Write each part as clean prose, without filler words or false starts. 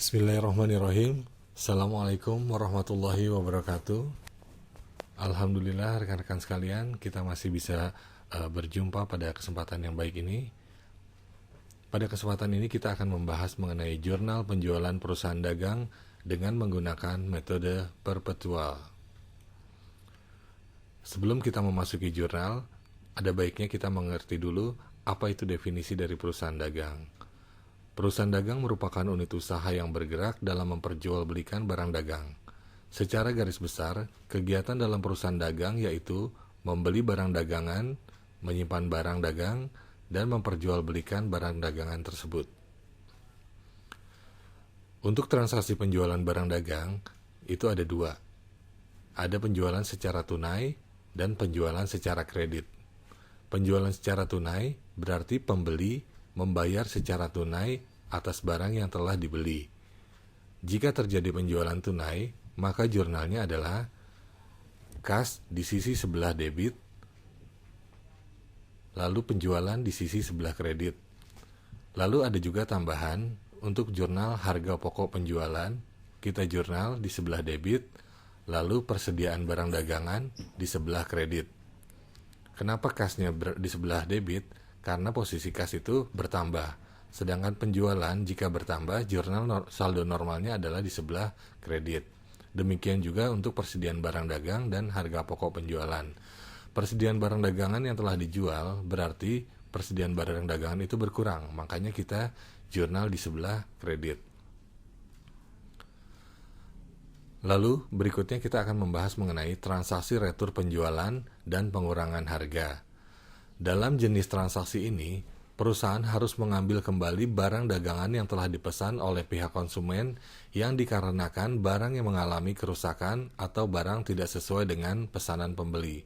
Bismillahirrahmanirrahim. Assalamualaikum warahmatullahi wabarakatuh. Alhamdulillah rekan-rekan sekalian, kita masih bisa berjumpa pada kesempatan yang baik ini. Pada kesempatan ini kita akan membahas mengenai jurnal penjualan perusahaan dagang dengan menggunakan metode perpetual. Sebelum kita memasuki jurnal, ada baiknya kita mengerti dulu apa itu definisi dari perusahaan dagang. Perusahaan dagang merupakan unit usaha yang bergerak dalam memperjualbelikan barang dagang. Secara garis besar, kegiatan dalam perusahaan dagang yaitu membeli barang dagangan, menyimpan barang dagang, dan memperjualbelikan barang dagangan tersebut. Untuk transaksi penjualan barang dagang, itu ada dua. Ada penjualan secara tunai dan penjualan secara kredit. Penjualan secara tunai berarti pembeli membayar secara tunai atas barang yang telah dibeli. Jika terjadi penjualan tunai, maka jurnalnya adalah kas di sisi sebelah debit, lalu penjualan di sisi sebelah kredit. Lalu ada juga tambahan untuk jurnal harga pokok penjualan, kita jurnal di sebelah debit, lalu persediaan barang dagangan di sebelah kredit. Kenapa kasnya di sebelah debit? Karena posisi kas itu bertambah. Sedangkan penjualan jika bertambah, jurnal saldo normalnya adalah di sebelah kredit. Demikian juga untuk persediaan barang dagang dan harga pokok penjualan. Persediaan barang dagangan yang telah dijual berarti persediaan barang dagangan itu berkurang. Makanya kita jurnal di sebelah kredit. Lalu berikutnya kita akan membahas mengenai transaksi retur penjualan dan pengurangan harga. Dalam jenis transaksi ini, perusahaan harus mengambil kembali barang dagangan yang telah dipesan oleh pihak konsumen yang dikarenakan barang yang mengalami kerusakan atau barang tidak sesuai dengan pesanan pembeli.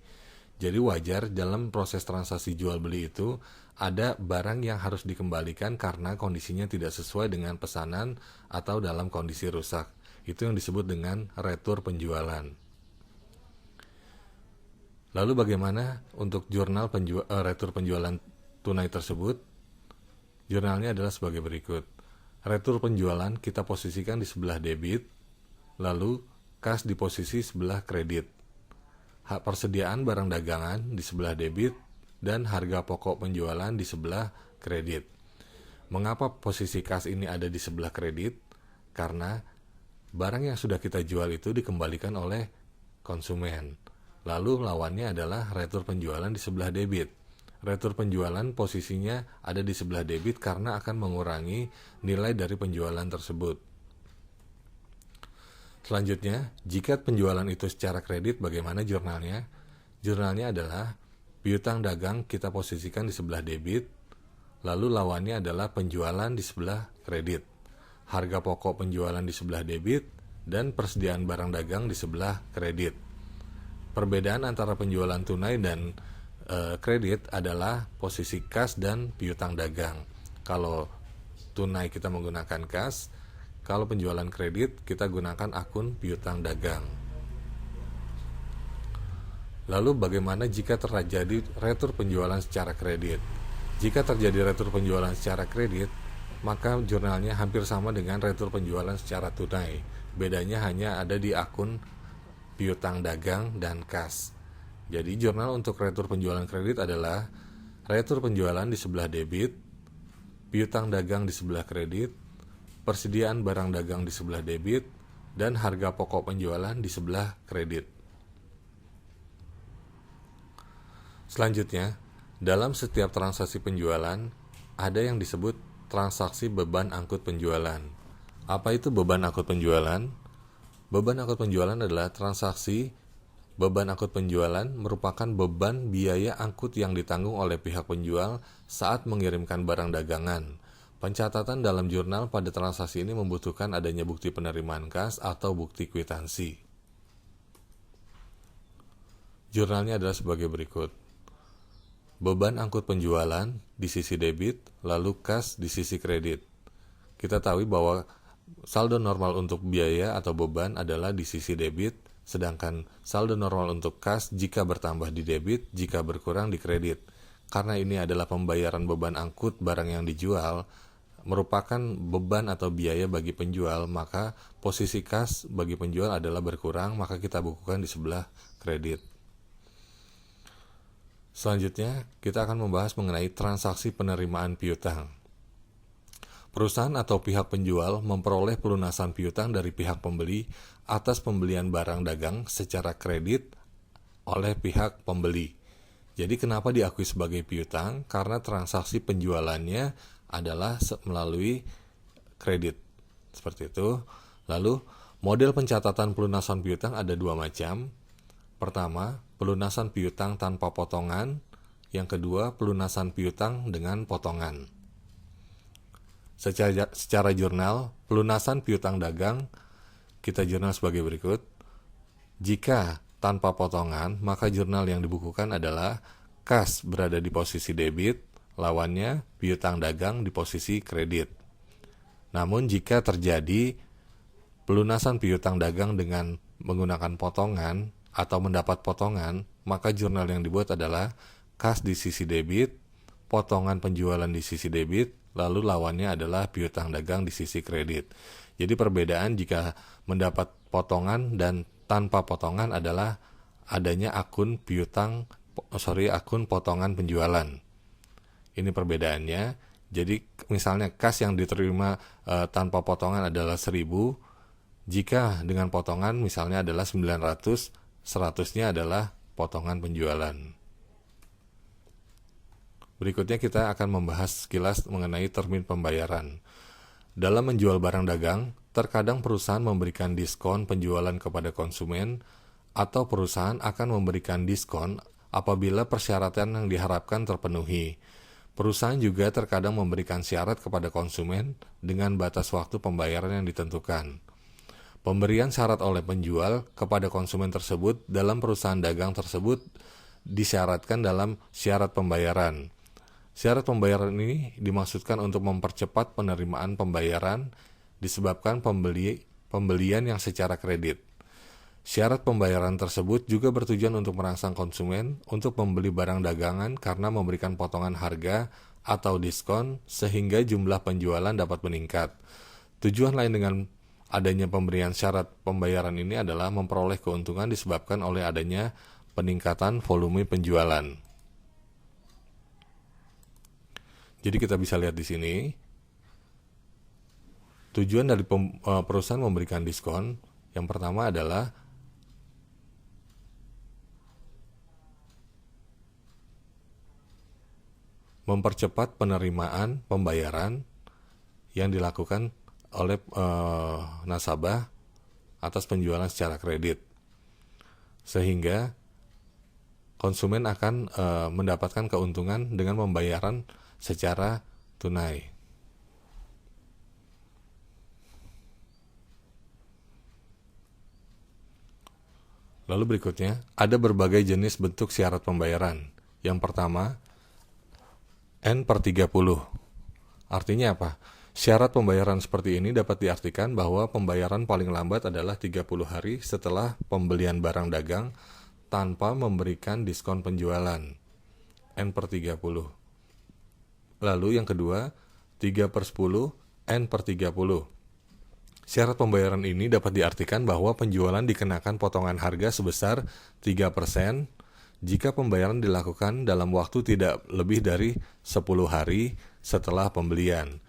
Jadi wajar dalam proses transaksi jual beli itu ada barang yang harus dikembalikan karena kondisinya tidak sesuai dengan pesanan atau dalam kondisi rusak. Itu yang disebut dengan retur penjualan. Lalu bagaimana untuk jurnal retur penjualan tunai tersebut? Jurnalnya adalah sebagai berikut. Retur penjualan kita posisikan di sebelah debit, lalu kas di posisi sebelah kredit. Hak persediaan barang dagangan di sebelah debit, dan harga pokok penjualan di sebelah kredit. Mengapa posisi kas ini ada di sebelah kredit? Karena barang yang sudah kita jual itu dikembalikan oleh konsumen. Lalu lawannya adalah retur penjualan di sebelah debit. Retur penjualan posisinya ada di sebelah debit karena akan mengurangi nilai dari penjualan tersebut. Selanjutnya, jika penjualan itu secara kredit, bagaimana jurnalnya? Jurnalnya adalah piutang dagang kita posisikan di sebelah debit, lalu lawannya adalah penjualan di sebelah kredit. Harga pokok penjualan di sebelah debit, dan persediaan barang dagang di sebelah kredit. Perbedaan antara penjualan tunai dan kredit adalah posisi kas dan piutang dagang. Kalau tunai kita menggunakan kas, kalau penjualan kredit kita gunakan akun piutang dagang. Lalu bagaimana jika terjadi retur penjualan secara kredit? Jika terjadi retur penjualan secara kredit, maka jurnalnya hampir sama dengan retur penjualan secara tunai. Bedanya hanya ada di akun piutang dagang dan kas. Jadi jurnal untuk retur penjualan kredit adalah retur penjualan di sebelah debit, piutang dagang di sebelah kredit, persediaan barang dagang di sebelah debit, dan harga pokok penjualan di sebelah kredit. Selanjutnya, dalam setiap transaksi penjualan ada yang disebut transaksi beban angkut penjualan. Apa itu beban angkut penjualan? Beban angkut penjualan adalah transaksi beban angkut penjualan merupakan beban biaya angkut yang ditanggung oleh pihak penjual saat mengirimkan barang dagangan. Pencatatan dalam jurnal pada transaksi ini membutuhkan adanya bukti penerimaan kas atau bukti kwitansi. Jurnalnya adalah sebagai berikut. Beban angkut penjualan di sisi debit, lalu kas di sisi kredit. Kita tahu bahwa saldo normal untuk biaya atau beban adalah di sisi debit, sedangkan saldo normal untuk kas jika bertambah di debit, jika berkurang di kredit. Karena ini adalah pembayaran beban angkut barang yang dijual, merupakan beban atau biaya bagi penjual, maka posisi kas bagi penjual adalah berkurang, maka kita bukukan di sebelah kredit. Selanjutnya, kita akan membahas mengenai transaksi penerimaan piutang. Perusahaan atau pihak penjual memperoleh pelunasan piutang dari pihak pembeli atas pembelian barang dagang secara kredit oleh pihak pembeli. Jadi kenapa diakui sebagai piutang? Karena transaksi penjualannya adalah melalui kredit. Seperti itu. Lalu, model pencatatan pelunasan piutang ada dua macam. Pertama, pelunasan piutang tanpa potongan. Yang kedua, pelunasan piutang dengan potongan. Secara jurnal, pelunasan piutang dagang kita jurnal sebagai berikut. Jika tanpa potongan, maka jurnal yang dibukukan adalah kas berada di posisi debit, lawannya piutang dagang di posisi kredit. Namun jika terjadi pelunasan piutang dagang dengan menggunakan potongan atau mendapat potongan, maka jurnal yang dibuat adalah kas di sisi debit, potongan penjualan di sisi debit, lalu lawannya adalah piutang dagang di sisi kredit. Jadi perbedaan jika mendapat potongan dan tanpa potongan adalah adanya akun potongan penjualan. Ini perbedaannya. Jadi misalnya kas yang diterima tanpa potongan adalah 1.000, jika dengan potongan misalnya adalah 900, 100-nya adalah potongan penjualan. Berikutnya kita akan membahas sekilas mengenai termin pembayaran. Dalam menjual barang dagang, terkadang perusahaan memberikan diskon penjualan kepada konsumen atau perusahaan akan memberikan diskon apabila persyaratan yang diharapkan terpenuhi. Perusahaan juga terkadang memberikan syarat kepada konsumen dengan batas waktu pembayaran yang ditentukan. Pemberian syarat oleh penjual kepada konsumen tersebut dalam perusahaan dagang tersebut disyaratkan dalam syarat pembayaran. Syarat pembayaran ini dimaksudkan untuk mempercepat penerimaan pembayaran disebabkan pembelian yang secara kredit. Syarat pembayaran tersebut juga bertujuan untuk merangsang konsumen untuk membeli barang dagangan karena memberikan potongan harga atau diskon sehingga jumlah penjualan dapat meningkat. Tujuan lain dengan adanya pemberian syarat pembayaran ini adalah memperoleh keuntungan disebabkan oleh adanya peningkatan volume penjualan. Jadi kita bisa lihat di sini, tujuan dari perusahaan memberikan diskon, yang pertama adalah mempercepat penerimaan pembayaran yang dilakukan oleh nasabah atas penjualan secara kredit, sehingga konsumen akan mendapatkan keuntungan dengan pembayaran secara tunai. Lalu berikutnya, ada berbagai jenis bentuk syarat pembayaran. Yang pertama, N/30. Artinya apa? Syarat pembayaran seperti ini dapat diartikan bahwa pembayaran paling lambat adalah 30 hari setelah pembelian barang dagang tanpa memberikan diskon penjualan. N/30. Lalu yang kedua, 3/10 N/30. Syarat pembayaran ini dapat diartikan bahwa penjualan dikenakan potongan harga sebesar 3% jika pembayaran dilakukan dalam waktu tidak lebih dari 10 hari setelah pembelian.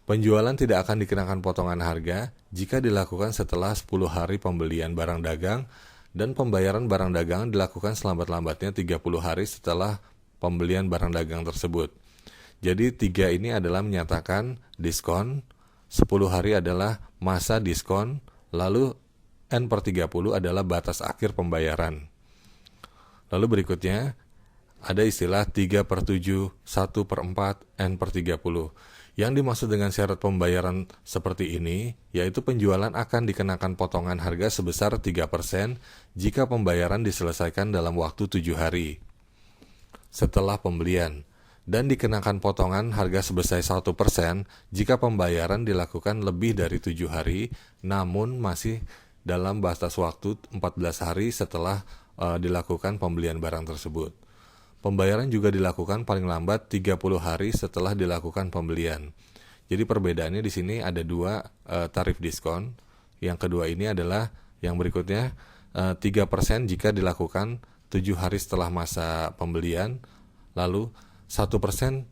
Penjualan tidak akan dikenakan potongan harga jika dilakukan setelah 10 hari pembelian barang dagang dan pembayaran barang dagang dilakukan selambat-lambatnya 30 hari setelah pembelian barang dagang tersebut. Jadi 3 ini adalah menyatakan diskon, 10 hari adalah masa diskon, lalu N/30 adalah batas akhir pembayaran. Lalu berikutnya ada istilah 3/7, 1/4 N/30. Yang dimaksud dengan syarat pembayaran seperti ini, yaitu penjualan akan dikenakan potongan harga sebesar 3% jika pembayaran diselesaikan dalam waktu 7 hari setelah pembelian, dan dikenakan potongan harga sebesar 1% jika pembayaran dilakukan lebih dari 7 hari, namun masih dalam batas waktu 14 hari setelah dilakukan pembelian barang tersebut. Pembayaran juga dilakukan paling lambat 30 hari setelah dilakukan pembelian. Jadi perbedaannya di sini ada dua tarif diskon. Yang kedua ini adalah yang berikutnya 3% jika dilakukan 7 hari setelah masa pembelian, lalu 1%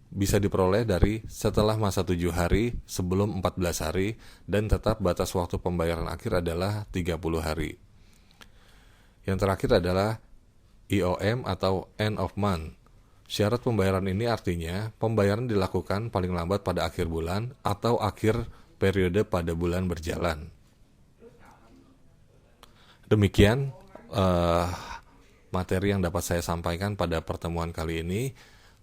bisa diperoleh dari setelah masa 7 hari sebelum 14 hari, dan tetap batas waktu pembayaran akhir adalah 30 hari. Yang terakhir adalah EOM atau End of Month. Syarat pembayaran ini artinya pembayaran dilakukan paling lambat pada akhir bulan atau akhir periode pada bulan berjalan. Demikian materi yang dapat saya sampaikan pada pertemuan kali ini.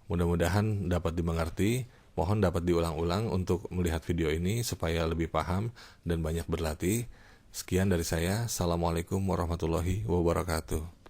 Mudah-mudahan dapat dimengerti. Mohon dapat diulang-ulang untuk melihat video ini supaya lebih paham dan banyak berlatih. Sekian dari saya. Assalamualaikum warahmatullahi wabarakatuh.